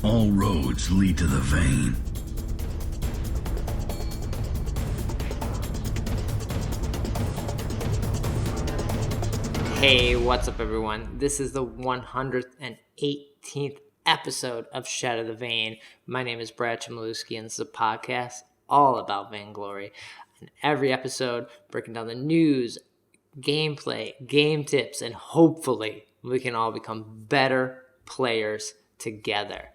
All roads lead to the vein. Hey, what's up everyone? This is the 118th episode of Shatter The Vain. My name is Brad Chmielewski and this is a podcast all about Vainglory. And every episode breaking down the news, gameplay, game tips, and hopefully we can all become better players together.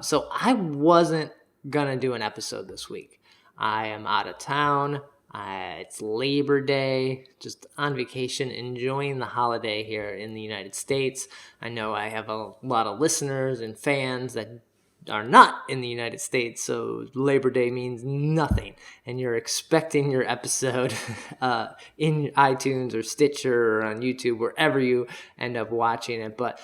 So I wasn't going to do an episode this week. I am out of town. It's Labor Day, just on vacation, enjoying the holiday here in the United States. I know I have a lot of listeners and fans that are not in the United States, so Labor Day means nothing, and you're expecting your episode in iTunes or Stitcher or on YouTube, wherever you end up watching it. But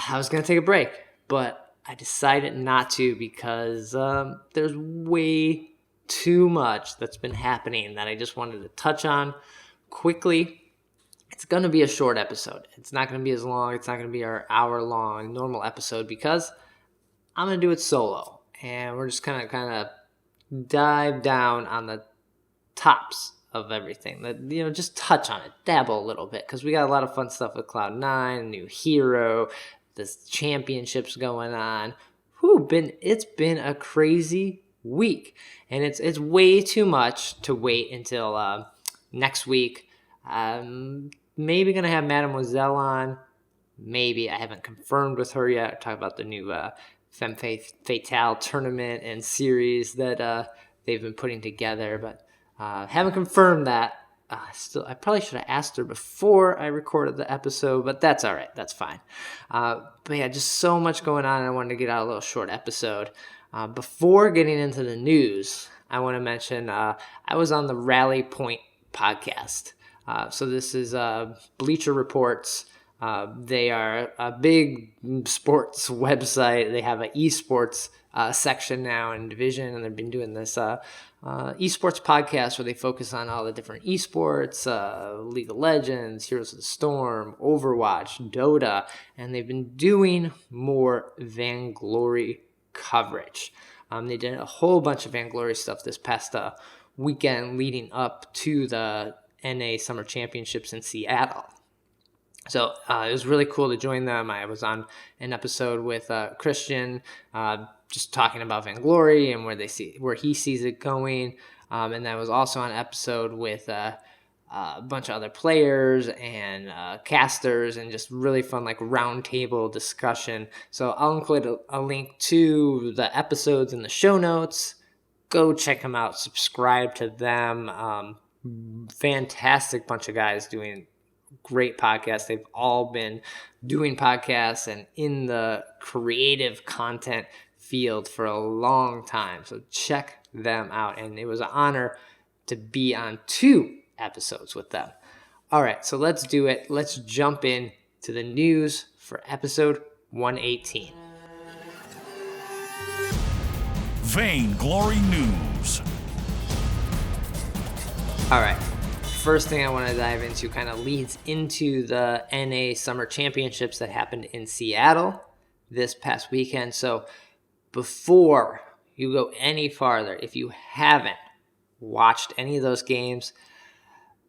I was going to take a break, but I decided not to because there's way too much that's been happening that I just wanted to touch on quickly. It's going to be a short episode. It's not going to be as long. It's not going to be our hour-long normal episode because I'm going to do it solo. And we're just kind of dive down on the tops of everything. Just touch on it, dabble a little bit because we got a lot of fun stuff with Cloud9, a new hero, this championships going on. It's been a crazy week, and it's way too much to wait until next week. Maybe gonna have Mademoiselle on. Maybe. I haven't confirmed with her yet. Talk about the new Femme Fatale tournament and series that they've been putting together, but haven't confirmed that. I probably should have asked her before I recorded the episode, but that's all right. That's fine. But yeah, just so much going on. I wanted to get out a little short episode. Before getting into the news, I want to mention I was on the Rally Point podcast. So this is Bleacher Reports. They are a big sports website. They have an esports section now and division, and they've been doing this esports podcast where they focus on all the different esports, League of Legends, Heroes of the Storm, Overwatch, Dota, and they've been doing more Vainglory coverage. They did a whole bunch of Vainglory stuff this past weekend leading up to the NA Summer Championships in Seattle. So it was really cool to join them. I was on an episode with Christian, just talking about Vainglory and where he sees it going. And I was also on an episode with a bunch of other players and casters, and just really fun roundtable discussion. So I'll include a link to the episodes in the show notes. Go check them out. Subscribe to them. Fantastic bunch of guys doing great podcasts. They've all been doing podcasts and in the creative content field for a long time. So check them out. And it was an honor to be on 2 episodes with them. All right, so let's do it. Let's jump in to the news for episode 118. Vainglory News. All right. First thing I want to dive into kind of leads into the NA Summer Championships that happened in Seattle this past weekend. So before you go any farther, if you haven't watched any of those games,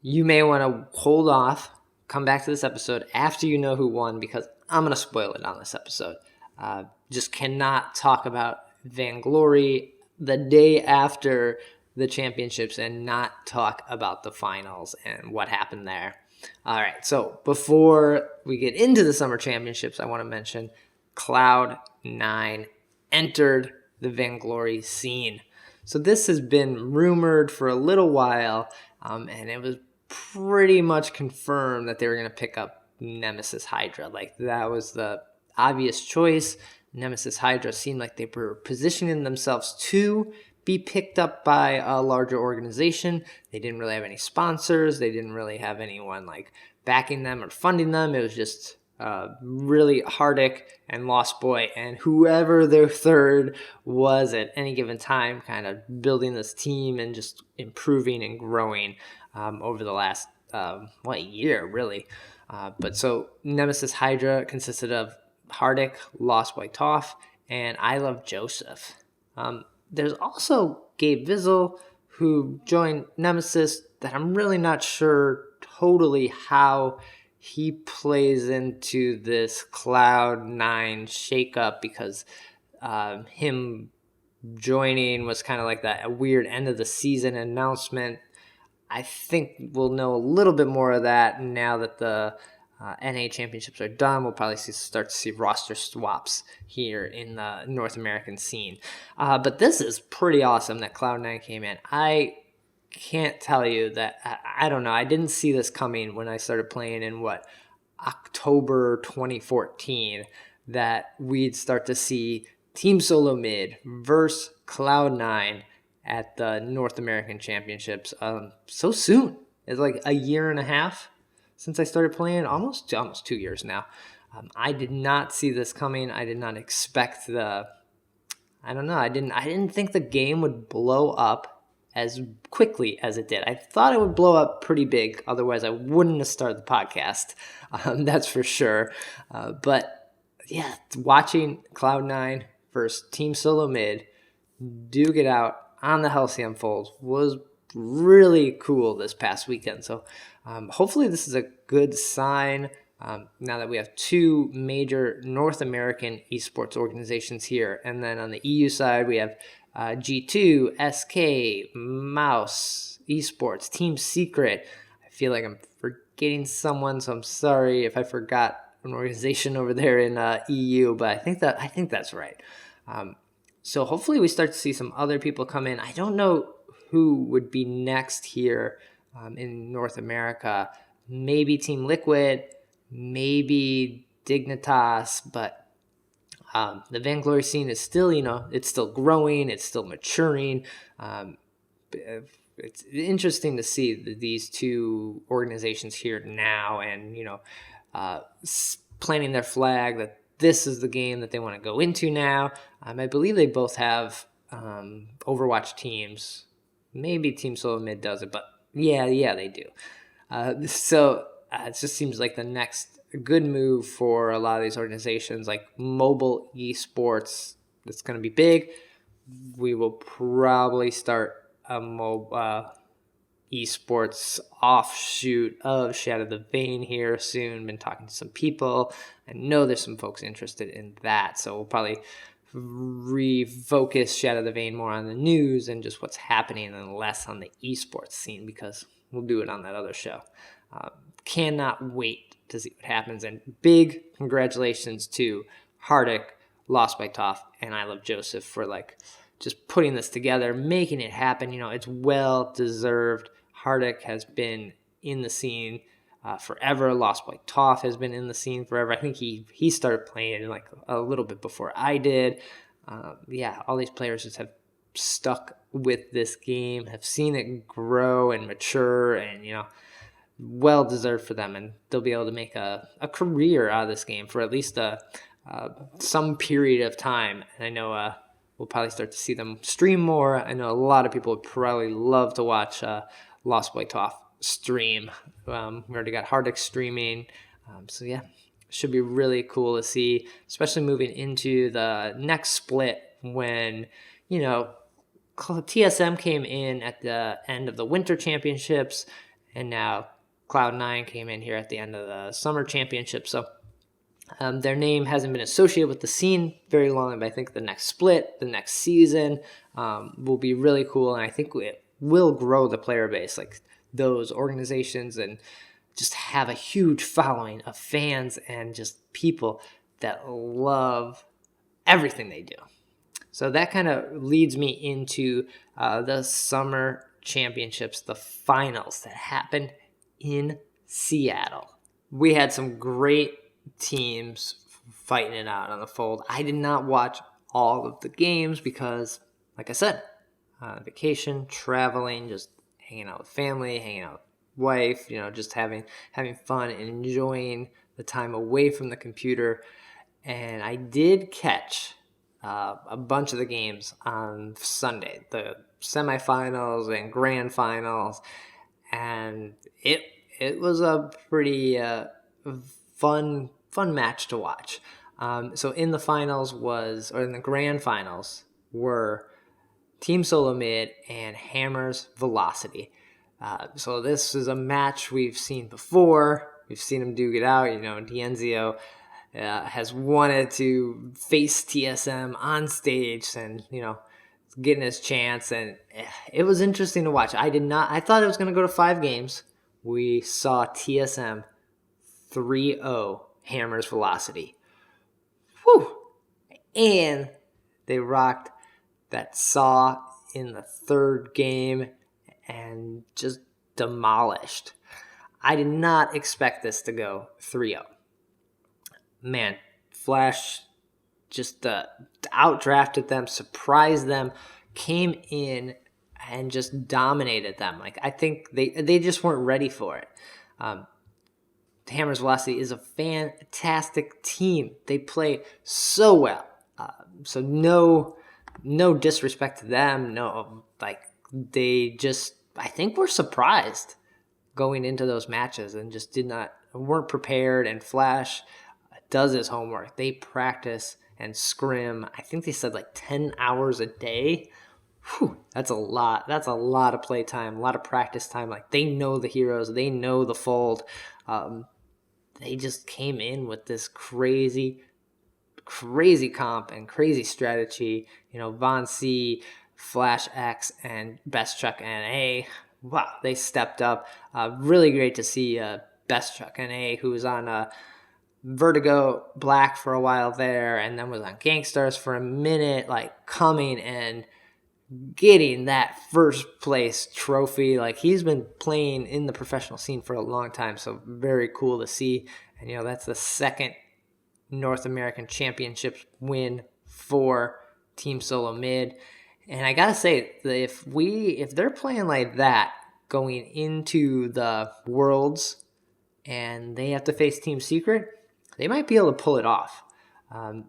you may want to hold off, come back to this episode after you know who won, because I'm going to spoil it on this episode. Just cannot talk about Vainglory the day after the championships and not talk about the finals and what happened there. All right, so before we get into the Summer Championships, I want to mention Cloud9 entered the Vainglory scene. So this has been rumored for a little while, and it was pretty much confirmed that they were going to pick up Nemesis Hydra. That was the obvious choice. Nemesis Hydra seemed like they were positioning themselves to be picked up by a larger organization. They didn't really have any sponsors. They didn't really have anyone backing them or funding them. It was just really Hardik and Lost Boy and whoever their third was at any given time, kind of building this team and just improving and growing over the last year really. But so Nemesis Hydra consisted of Hardik, Lost Boy Toph, and I Love Joseph. There's also Gabe Vizel, who joined Nemesis, that I'm really not sure totally how he plays into this Cloud9 shakeup, because him joining was kind of like that weird end of the season announcement. I think we'll know a little bit more of that now that the NA championships are done. We'll probably start to see roster swaps here in the North American scene. But this is pretty awesome that Cloud9 came in. I can't tell you that, I don't know. I didn't see this coming when I started playing in October 2014, that we'd start to see Team Solo Mid versus Cloud9 at the North American Championships so soon. It's like a year and a half since I started playing, almost 2 years now. I did not see this coming. I did not expect I didn't think the game would blow up as quickly as it did. I thought it would blow up pretty big. Otherwise, I wouldn't have started the podcast. That's for sure. But yeah, watching Cloud9 versus Team Solo Mid duke it out on the Halcyon Fold was really cool this past weekend. So hopefully this is a good sign now that we have two major North American esports organizations here. And then on the EU side, we have G2, SK, Mouse, Esports, Team Secret. I feel like I'm forgetting someone, so I'm sorry if I forgot an organization over there in EU, but I think that's right. So hopefully we start to see some other people come in. I don't know who would be next here in North America. Maybe Team Liquid, maybe Dignitas, but the Vainglory scene is still, it's still growing, it's still maturing. It's interesting to see these two organizations here now, and planting their flag that this is the game that they want to go into now. I believe they both have Overwatch teams. Maybe Team Solo Mid does it, but yeah, they do. So it just seems like the next good move for a lot of these organizations, like mobile esports. That's going to be big. We will probably start a MOBA esports offshoot of Shatter The Vain here soon. Been talking to some people. I know there's some folks interested in that, so we'll probably refocus Shatter The Vain more on the news and just what's happening, and less on the esports scene, because we'll do it on that other show. Cannot wait to see what happens, and big congratulations to Hardik, Lost by Toph, and I Love Joseph for just putting this together, making it happen. It's well deserved. Hardik has been in the scene forever. Lost by Toph has been in the scene forever. I think he started playing a little bit before I did. All these players just have stuck with this game, have seen it grow and mature, and well deserved for them, and they'll be able to make a career out of this game for at least some period of time. And I know we'll probably start to see them stream more. I know a lot of people would probably love to watch Lost by Toph stream. We already got Hardik streaming, so yeah, should be really cool to see, especially moving into the next split when TSM came in at the end of the Winter Championships, and now Cloud9 came in here at the end of the Summer Championship. So their name hasn't been associated with the scene very long, but I think the next split, the next season, will be really cool, and I think it will grow the player base, like those organizations, and just have a huge following of fans and just people that love everything they do. So that kind of leads me into the Summer Championships, the finals that happened in Seattle. We had some great teams fighting it out on the Fold. I did not watch all of the games because, like I said, vacation, traveling, just hanging out with family, hanging out with wife, just having fun and enjoying the time away from the computer. And I did catch a bunch of the games on Sunday, the semifinals and grand finals, and it was a pretty fun match to watch. So in the in the grand finals were Team Solo Mid and Hammer's Velocity. So this is a match we've seen before. We've seen them duke it out. D'Enzio has wanted to face TSM on stage and, getting his chance. And it was interesting to watch. I thought it was going to go to 5 games. We saw TSM 3-0 Hammer's Velocity. Whew! And they rocked that Saw in the 3rd game and just demolished. I did not expect this to go 3-0. Man, Flash just outdrafted them, surprised them, came in and just dominated them. I think they just weren't ready for it. Hammer's Velocity is a fantastic team. They play so well. So no disrespect to them. No, I think we're surprised going into those matches and just weren't prepared. And Flash does his homework. They practice and scrim. I think they said 10 hours a day. Whew, that's a lot. That's a lot of play time, a lot of practice time. They know the heroes. They know the fold. They just came in with this crazy comp and crazy strategy. Von C, Flash X, and Best Chuck NA. Wow, they stepped up. Really great to see Best Chuck NA, who was on Vertigo Black for a while there, and then was on Gangstars for a minute, coming and getting that first place trophy. He's been playing in the professional scene for a long time, so very cool to see. And that's the 2nd North American Championships win for Team Solo Mid. And I gotta say, if they're playing like that going into the Worlds and they have to face Team Secret, they might be able to pull it off. I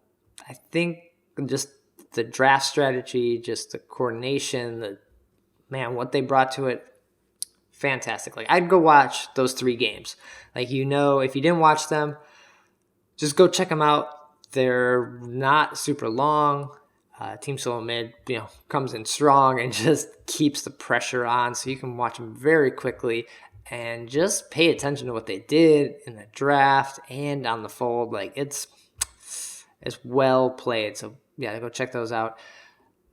think just the draft strategy, just the coordination, what they brought to it, fantastic. I'd go watch those 3 games. If you didn't watch them, just go check them out. They're not super long. Team Solo Mid, comes in strong and just keeps the pressure on, so you can watch them very quickly and just pay attention to what they did in the draft and on the fold. It's well played. So yeah, go check those out.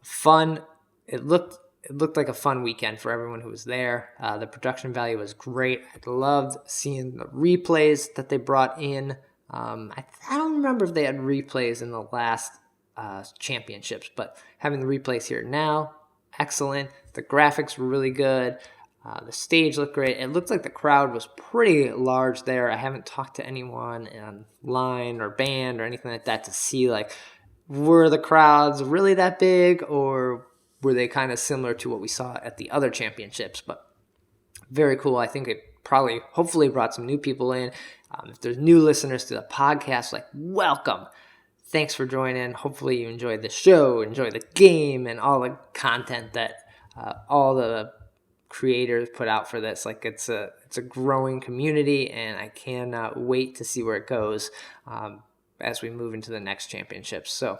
Fun. It looked like a fun weekend for everyone who was there. The production value was great. I loved seeing the replays that they brought in. I don't remember if they had replays in the last championships, but having the replays here now, excellent. The graphics were really good. The stage looked great. It looked like the crowd was pretty large there. I haven't talked to anyone online or band or anything like that to see were the crowds really that big, or were they kind of similar to what we saw at the other championships. But very cool. I think it hopefully brought some new people in. If there's new listeners to the podcast, welcome. Thanks for joining. Hopefully you enjoyed the show, enjoy the game, and all the content that all the creators put out for this. It's a growing community, and I cannot wait to see where it goes as we move into the next championships. So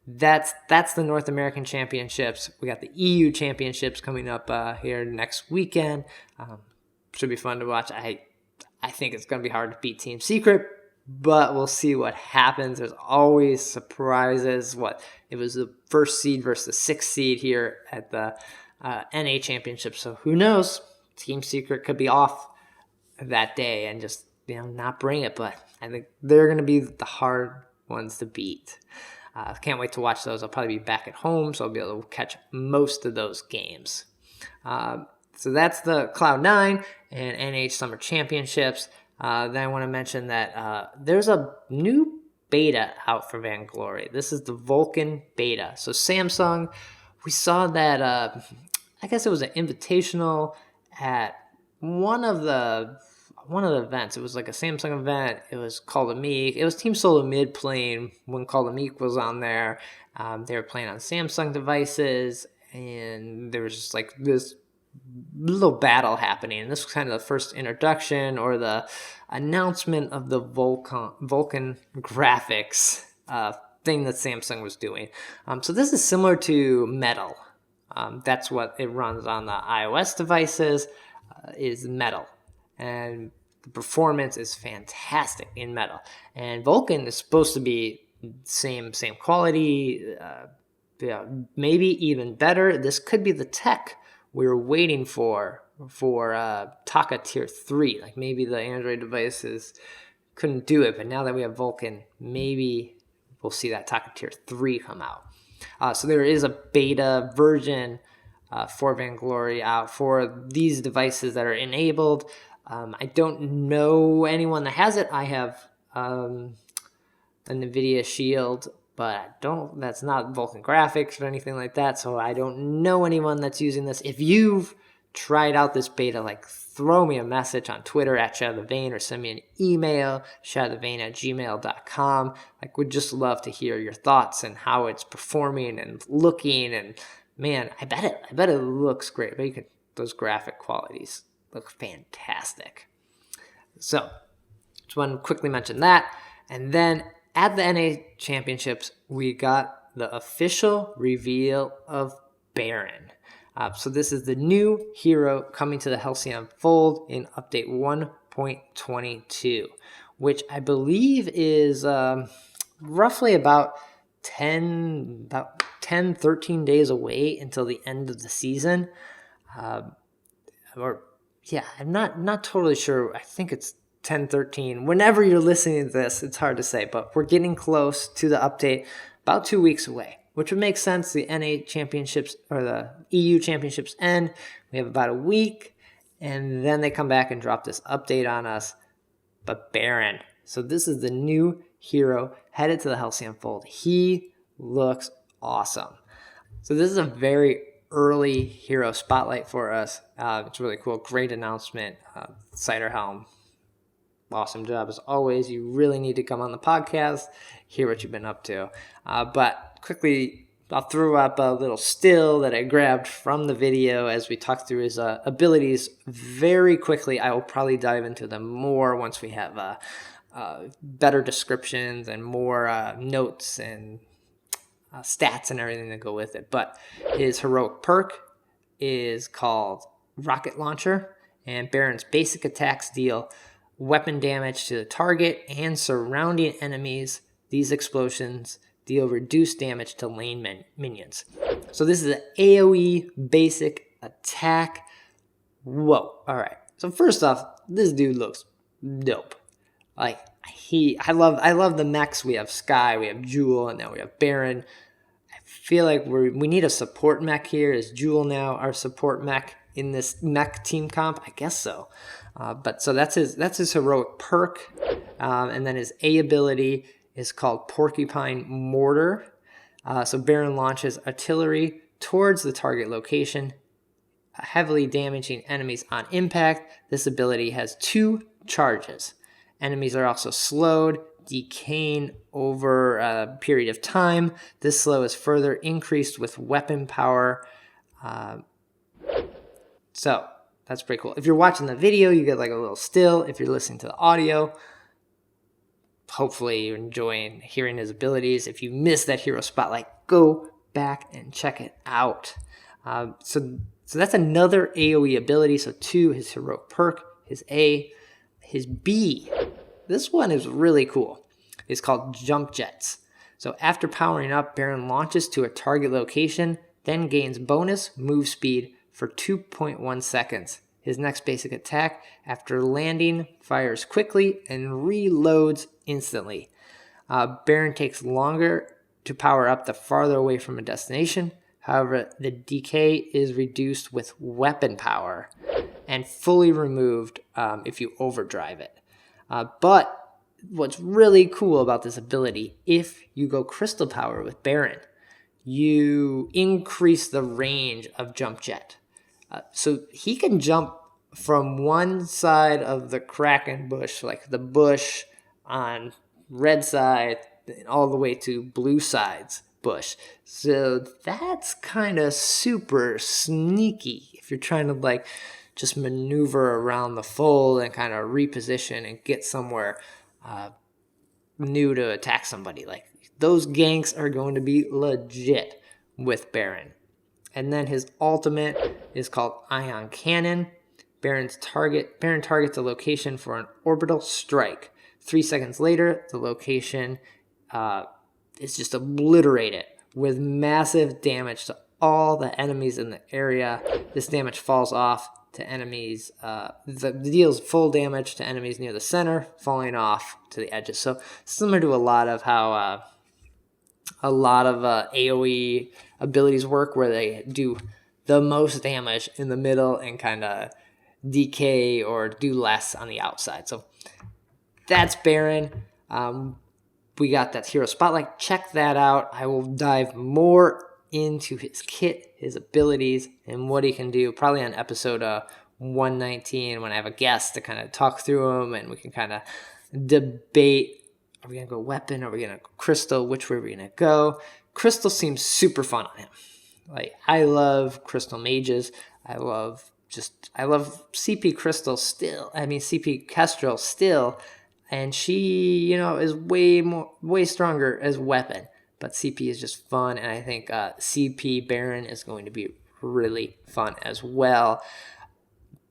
that's the North American Championships. We got the EU Championships coming up here next weekend. Should be fun to watch. I think it's going to be hard to beat Team Secret, but we'll see what happens. There's always surprises. It was the 1st seed versus the 6th seed here at the NA Championship. So who knows? Team Secret could be off that day and just not bring it. But I think they're going to be the hard ones to beat. Can't wait to watch those. I'll probably be back at home, so I'll be able to catch most of those games. So that's the Cloud9 and NH Summer Championships. Then I want to mention that there's a new beta out for Vainglory. This is the Vulcan beta. So Samsung, we saw that, I guess it was an invitational at one of the events. It was a Samsung event. It was Call to Meek. It was Team Solo Mid playing when Call to Meek was on there. They were playing on Samsung devices, and there was just this little battle happening. And this was kind of the first introduction or the announcement of the Vulcan graphics thing that Samsung was doing. So this is similar to Metal. That's what it runs on the iOS devices, is Metal. And the performance is fantastic in Metal. And Vulcan is supposed to be same quality, maybe even better. This could be the tech we were waiting for Taka Tier 3. Like maybe the Android devices couldn't do it, but now that we have Vulcan, maybe we'll see that Taka Tier 3 come out. So there is a beta version for Vainglory out for these devices that are enabled. I don't know anyone that has it. I have a NVIDIA Shield, but that's not Vulcan graphics or anything like that, so I don't know anyone that's using this. If you've tried out this beta, like throw me a message on Twitter at Shatter The Vain or send me an email, shatterthevain@gmail.com. Like, would just love to hear your thoughts and how it's performing and looking. And man, I bet it looks great. But those graphic qualities look fantastic. So just want to quickly mention that. And then at the NA Championships, we got the official reveal of Baron. So this is the new hero coming to the Halcyon Fold in update 1.22, which I believe is roughly about 13 days away until the end of the season. I'm not totally sure. I think it's 10-13. Whenever you're listening to this, it's hard to say, but we're getting close to the update, about 2 weeks away, which would make sense. The NA Championships or the EU Championships end. We have about a week, and then they come back and drop this update on us. But Baron. So this is the new hero headed to the Halcyon Fold. He looks awesome. So this is a very early hero spotlight for us. It's really cool. Great announcement. Ciderhelm, awesome job as always. You really need to come on the podcast, hear what you've been up to. But quickly, I'll throw up a little still that I grabbed from the video as we talk through his abilities very quickly. I will probably dive into them more once we have better descriptions and more notes and stats and everything that go with it. But his heroic perk is called Rocket Launcher, and Baron's basic attacks deal weapon damage to the target and surrounding enemies. These explosions deal reduced damage to lane minions. So this is an AoE basic attack. Whoa. All right. So first off, this dude looks dope. Like I love the mechs. We have Sky, we have Jewel, and now we have Baron. I feel like we need a support mech here. Is Jewel now our support mech in this mech team comp? I guess so. But so that's his heroic perk, and then his A ability is called Porcupine Mortar. So Baron launches artillery towards the target location, heavily damaging enemies on impact. This ability has 2 charges. Enemies are also slowed, decaying over a period of time. This slow is further increased with weapon power. So that's pretty cool. If you're watching the video, you get like a little still. If you're listening to the audio, hopefully you're enjoying hearing his abilities. If you missed that hero spotlight, go back and check it out. So that's another AoE ability. So 2, his heroic perk, his A. His B, this one is really cool. It's called Jump Jets. So after powering up, Baron launches to a target location, then gains bonus move speed for 2.1 seconds. His next basic attack, after landing, fires quickly and reloads instantly. Baron takes longer to power up the farther away from a destination. However, the decay is reduced with weapon power and fully removed if you overdrive it. But what's really cool about this ability, if you go Crystal Power with Baron, you increase the range of Jump Jet. So he can jump from one side of the Kraken bush, like the bush on red side, all the way to blue sides bush. So that's kind of super sneaky if you're trying to like just maneuver around the fold and kind of reposition and get somewhere new to attack somebody. Like those ganks are going to be legit with Baron. And then his ultimate is called Ion Cannon. Baron targets a location for an orbital strike. 3 seconds later, the location is just obliterated with massive damage to all the enemies in the area. This damage falls off to enemies. Deals full damage to enemies near the center, falling off to the edges. So similar to a lot of how AoE abilities work, where they do the most damage in the middle and kind of decay or do less on the outside. So that's Baron. We got that hero spotlight. Check that out. I will dive more into his kit, his abilities, and what he can do probably on episode 119 when I have a guest to kind of talk through him and we can kind of debate, are we going to go weapon, are we going to go crystal, which way are we going to go? Crystal seems super fun on him. Like, I love crystal mages. I love CP Crystal still. I mean, CP Kestrel still. And she, is way stronger as weapon. But CP is just fun. And I think CP Baron is going to be really fun as well.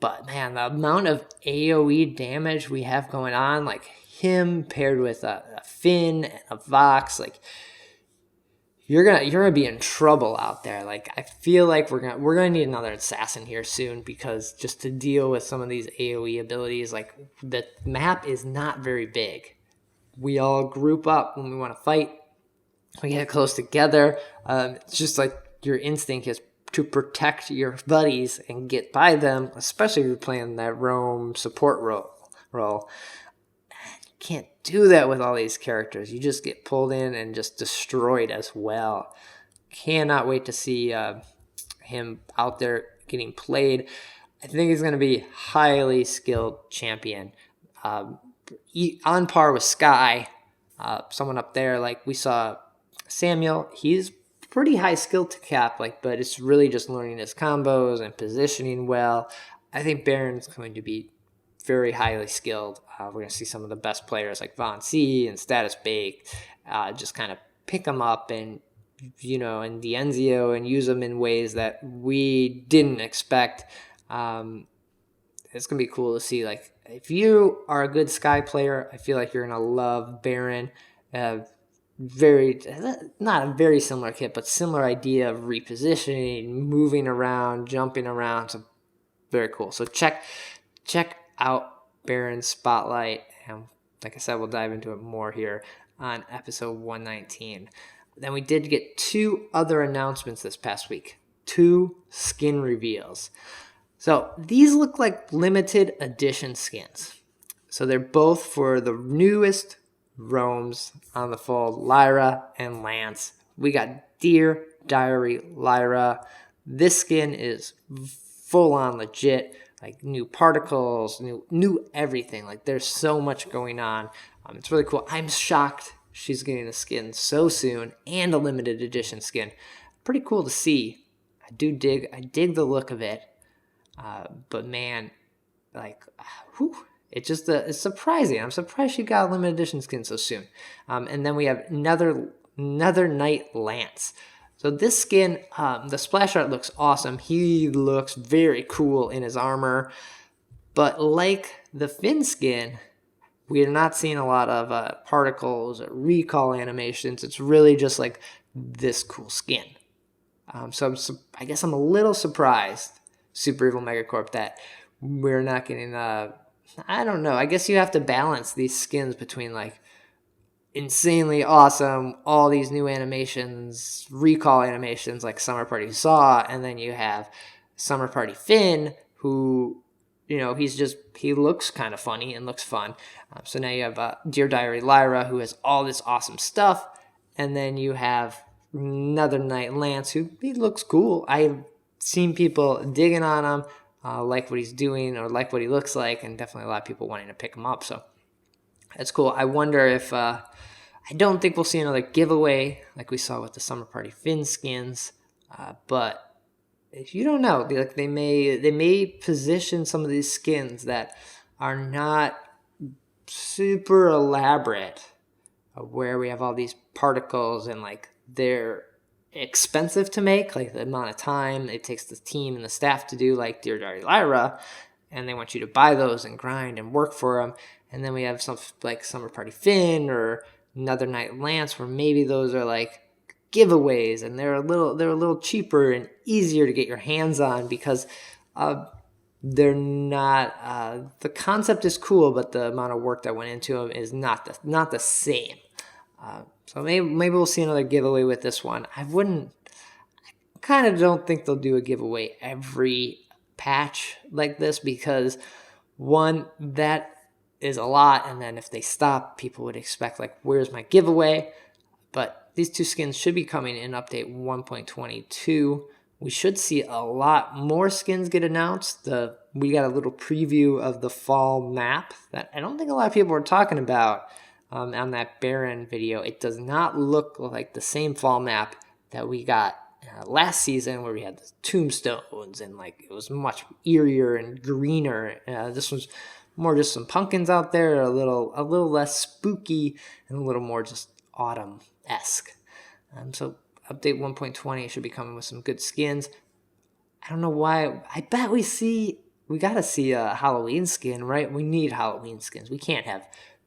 But man, the amount of AoE damage we have going on, like him paired with a Finn and a Vox, like you're gonna be in trouble out there. Like I feel like we're gonna need another assassin here soon, because just to deal with some of these AoE abilities, like the map is not very big. We all group up when we want to fight. We get close together. It's just like your instinct is to protect your buddies and get by them, especially if you're playing that roam support role. You can't do that with all these characters. You just get pulled in and just destroyed as well. Cannot wait to see him out there getting played. I think he's going to be highly skilled champion. On par with Sky, someone up there, like we saw Samuel, he's pretty high skill to cap, but it's really just learning his combos and positioning well. I think Baron's going to be very highly skilled. We're going to see some of the best players like Von C and Status Bake just kind of pick them up and Dienzio and use them in ways that we didn't expect. It's going to be cool to see. Like, if you are a good Sky player, I feel like you're going to love Baron. Not a very similar kit, but similar idea of repositioning, moving around, jumping around. So very cool. So check out Baron's Spotlight, and like I said, we'll dive into it more here on episode 119. Then we did get 2 other announcements this past week. 2 skin reveals. So these look like limited edition skins. So they're both for the newest roams on the fold, Lyra and Lance. We got Dear Diary Lyra. This skin is full on legit, like new particles, new everything. Like there's so much going on. It's really cool. I'm shocked she's getting a skin so soon and a limited edition skin. Pretty cool to see. I dig the look of it. But man, like, it's surprising. I'm surprised she got a limited edition skin so soon. And then we have another Knight Lance. So this skin, the splash art looks awesome. He looks very cool in his armor. But like the Finn skin, we are not seeing a lot of particles or recall animations. It's really just like this cool skin. So I guess I'm a little surprised, Super Evil Megacorp, that we're not getting I don't know. I guess you have to balance these skins between like insanely awesome, all these new animations, recall animations like Summer Party Saw, and then you have Summer Party Finn, who, he looks kind of funny and looks fun. So now you have Dear Diary Lyra, who has all this awesome stuff, and then you have another Knight Lance, who he looks cool. I've seen people digging on him. Like what he's doing or like what he looks like, and definitely a lot of people wanting to pick him up. So that's cool. I wonder if I I don't think we'll see another giveaway like we saw with the Summer Party Finn skins, but you don't know. Like they may position some of these skins that are not super elaborate, where we have all these particles and like they're expensive to make, like the amount of time it takes the team and the staff to do, like Dear Diary Lyra, and they want you to buy those and grind and work for them. And then we have some like Summer Party Finn or Another Night Lance, where maybe those are like giveaways and they're a little cheaper and easier to get your hands on because they're not the concept is cool, but the amount of work that went into them is not the same. So maybe we'll see another giveaway with this one. I kind of don't think they'll do a giveaway every patch like this, because one, that is a lot, and then if they stop, people would expect like, where's my giveaway? But these two skins should be coming in update 1.22. We should see a lot more skins get announced. We got a little preview of the fall map that I don't think a lot of people were talking about on that Baron video. It does not look like the same fall map that we got last season, where we had the tombstones and like it was much eerier and greener. This was more just some pumpkins out there, a little less spooky and a little more just autumn-esque. So update 1.20 should be coming with some good skins. I don't know why. I bet we got to see a Halloween skin, right? We need Halloween skins. We can't have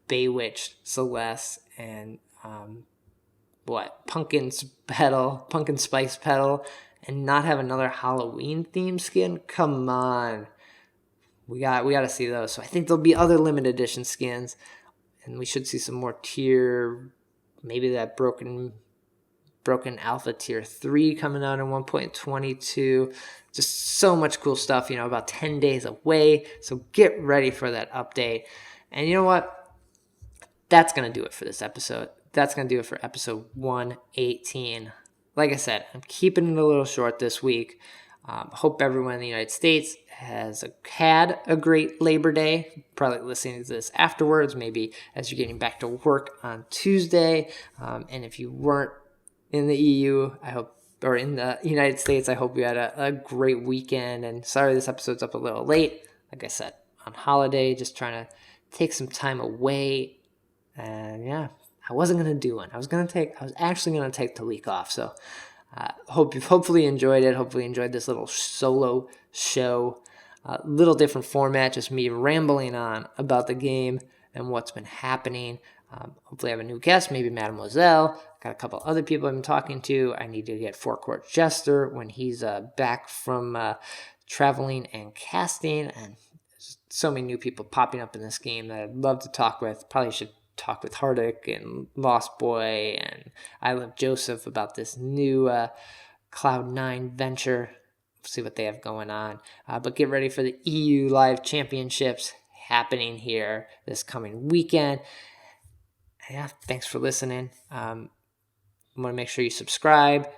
Baywitch, Celeste, and Pumpkin Spice Petal, and not have another Halloween themed skin. Come on. We got to see those. So I think there'll be other limited edition skins, and we should see some more maybe that broken alpha tier 3 coming out in 1.22. Just so much cool stuff, about 10 days away. So get ready for that update. And you know what? That's going to do it for this episode. That's going to do it for episode 118. Like I said, I'm keeping it a little short this week. Hope everyone in the United States has had a great Labor Day. Probably listening to this afterwards, maybe as you're getting back to work on Tuesday. And if you weren't in the EU, or in the United States, I hope you had a great weekend. And sorry this episode's up a little late. Like I said, on holiday, just trying to take some time away. And yeah, I wasn't going to do one. I was actually going to take the week off. So hopefully enjoyed it. Hopefully enjoyed this little solo show. Little different format, just me rambling on about the game and what's been happening. Hopefully I have a new guest, maybe Mademoiselle. Got a couple other people I've been talking to. I need to get Forecourt Jester when he's back from traveling and casting. And there's so many new people popping up in this game that I'd love to talk with. Probably should talk with Hardik and Lost Boy and I Love Joseph about this new Cloud9 venture. See what they have going on. But get ready for the EU Live Championships happening here this coming weekend. Yeah, thanks for listening. Want to make sure you subscribe.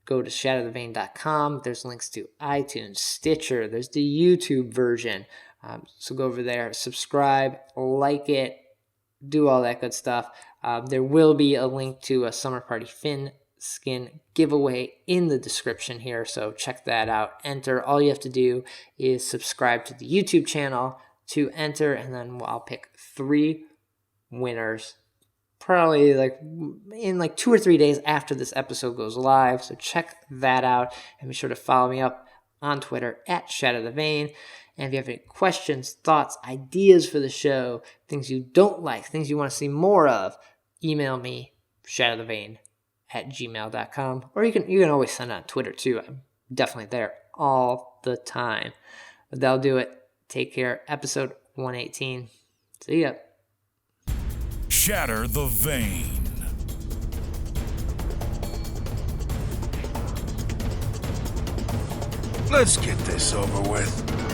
Go to shatterthevain.com. There's links to iTunes, Stitcher. There's the YouTube version. So go over there, subscribe, like it, do all that good stuff. There will be a link to a Summer Party Finn skin giveaway in the description here, so check that out. Enter. All you have to do is subscribe to the YouTube channel to enter, and then I'll pick 3 winners probably in 2 or 3 days after this episode goes live. So check that out, and be sure to follow me up on Twitter at Shatter The Vain. And if you have any questions, thoughts, ideas for the show, things you don't like, things you want to see more of, email me, shatterthevain@gmail.com. Or you can always send it on Twitter too. I'm definitely there all the time. But that'll do it. Take care. Episode 118. See ya. Shatter the Vain. Let's get this over with.